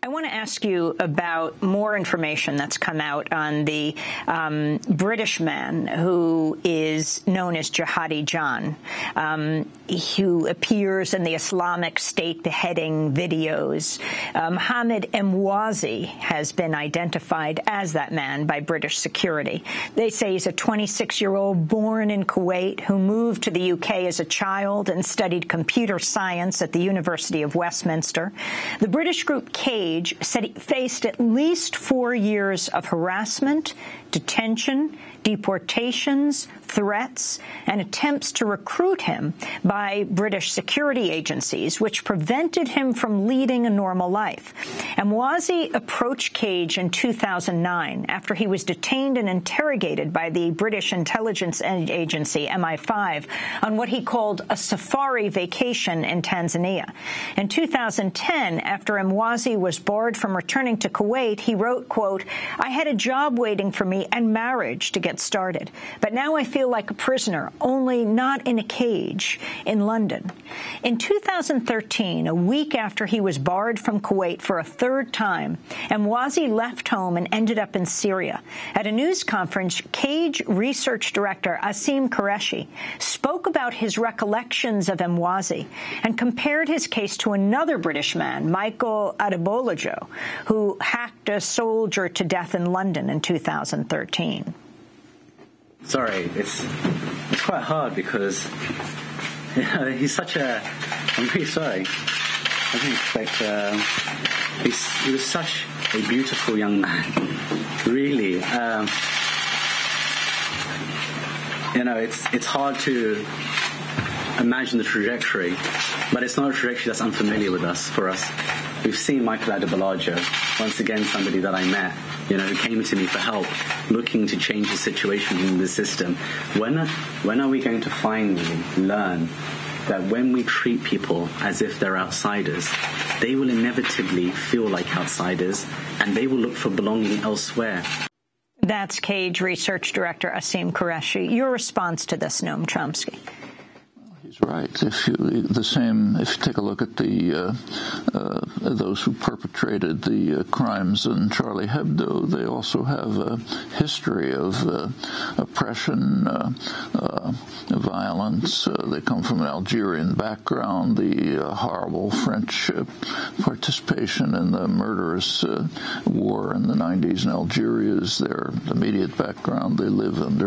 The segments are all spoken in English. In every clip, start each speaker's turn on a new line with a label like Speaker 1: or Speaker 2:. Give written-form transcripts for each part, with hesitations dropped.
Speaker 1: I want to ask you about more information that's come out on the British man who is known as Jihadi John, who appears in the Islamic State beheading videos. Mohammed Emwazi has been identified as that man by British security. They say he's a 26-year-old born in Kuwait who moved to the UK as a child and studied computer science at the University of Westminster. The British group Cage said he faced at least 4 years of harassment, detention, deportations, threats, and attempts to recruit him by British security agencies, which prevented him from leading a normal life. Emwazi approached Cage in 2009 after he was detained and interrogated by the British intelligence agency, MI5, on what he called a safari vacation in Tanzania. In 2010, after Emwazi was barred from returning to Kuwait, he wrote, quote, "I had a job waiting for me and marriage to get started, but now I feel like a prisoner, only not in a cage, in London." In 2013, a week after he was barred from Kuwait for a third time, Emwazi left home and ended up in Syria. At a news conference, Cage research director Asim Qureshi spoke about his recollections of Emwazi and compared his case to another British man, Michael Adebolojo, who hacked a soldier to death in London in 2013.
Speaker 2: Sorry, it's quite hard because he's such a. I'm really sorry. I didn't expect. He was such a beautiful young man. Really, it's hard to imagine the trajectory, but it's not a trajectory that's unfamiliar for us. We've seen Michael Adebolojo, once again somebody that I met, who came to me for help, looking to change the situation in the system. When are we going to finally learn that when we treat people as if they're outsiders, they will inevitably feel like outsiders and they will look for belonging elsewhere?
Speaker 1: That's Cage research director Asim Qureshi. Your response to this, Noam Chomsky?
Speaker 3: He's right. If you take a look at those who perpetrated the crimes in Charlie Hebdo, they also have a history of oppression, violence. They come from an Algerian background. The horrible French participation in the murderous war in the 90s in Algeria is their immediate background. They live in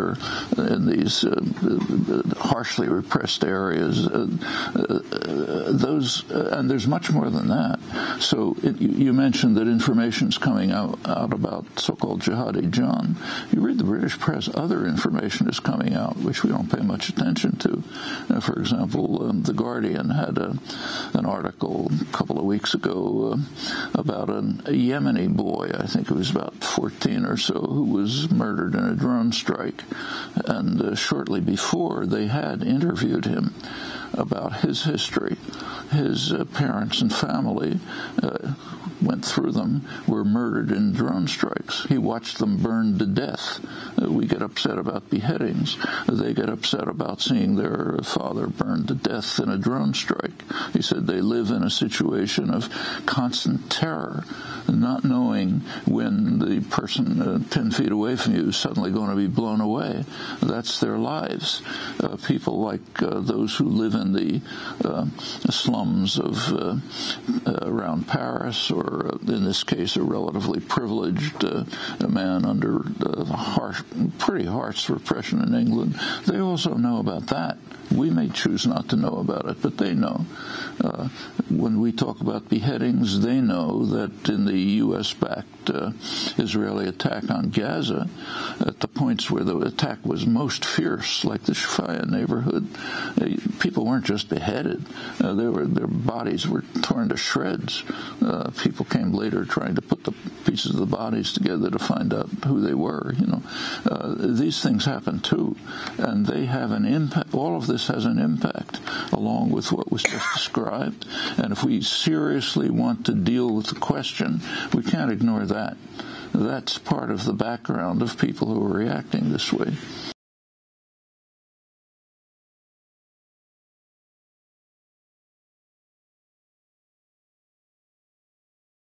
Speaker 3: these harshly repressed areas. And there's much more than that. So you mentioned that information's coming out about so-called Jihadi John. You read the British press, other information is coming out, which we don't pay much attention to. For example, The Guardian had an article a couple of weeks ago about a Yemeni boy, I think it was about 14 or so, who was murdered in a drone strike. And shortly before, they had interviewed him about his history. His parents and family went through them, were murdered in drone strikes. He watched them burned to death. We get upset about beheadings. They get upset about seeing their father burned to death in a drone strike. He said they live in a situation of constant terror, not knowing when the person 10 feet away from you is suddenly going to be blown away. That's their lives. People like those who live in the slums of around Paris, or in this case, a relatively privileged man under pretty harsh repression in England. They also know about that. We may choose not to know about it, but they know. When we talk about beheadings, they know that in the U.S.-backed Israeli attack on Gaza, at the points where the attack was most fierce, like the Shafaya neighborhood, people weren't just beheaded. Their bodies were torn to shreds. People came later trying to put the pieces of the bodies together to find out who they were. These things happen too, and they have an impact. All of this has an impact, along with what was just described. And if we seriously want to deal with the question, we can't ignore that. That's part of the background of people who are reacting this way.